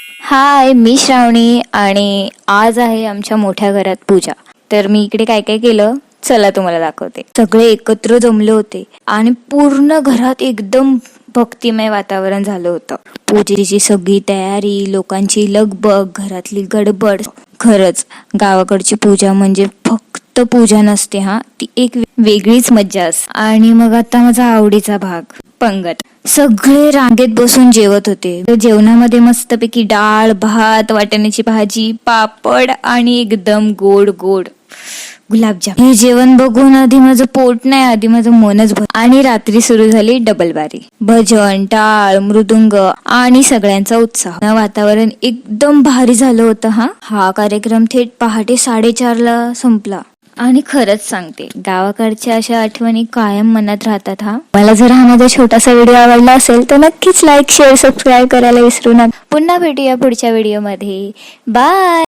हाय, मी श्रावणी आणि आज आहे आमच्या मोठ्या घरात पूजा. तर मी इकडे काय काय केलं चला तुम्हाला दाखवते. सगळे एकत्र जमले होते आणि पूर्ण घरात एकदम भक्तिमय वातावरण झालं होतं. पूजेची सगळी तयारी, लोकांची लगबग, घरातली गडबड. खरंच गावाकडची पूजा म्हणजे फक्त पूजा नसते हा, ती एक वेगळीच मज्जा असते. आणि मग आता माझा आवडीचा भाग, पंगत. सगळे रांगेत बसून जेवत होते. जेवणामध्ये मस्तपैकी डाळ, भात, वाटाण्याची भाजी, पापड आणि एकदम गोड गोड गुलाबजाम. हे जेवण बघून आधी माझं पोट नाही, आधी माझं मनच भर. आणि रात्री सुरू झाली डबल बारी. भजन, टाळ, मृदुंग आणि सगळ्यांचा उत्साह. वातावरण एकदम भारी झालं होतं. हा कार्यक्रम थेट पहाटे 4:30ला संपला. आणि खरंच सांगते, गावाकडच्या अशा आठवणी कायम मनात राहतात. मला जर हा माझा छोटासा व्हिडिओ आवडला असेल तर नक्कीच लाईक, शेअर, सबस्क्राईब करायला विसरू नका. पुन्हा भेटूया पुढच्या व्हिडिओमध्ये. बाय.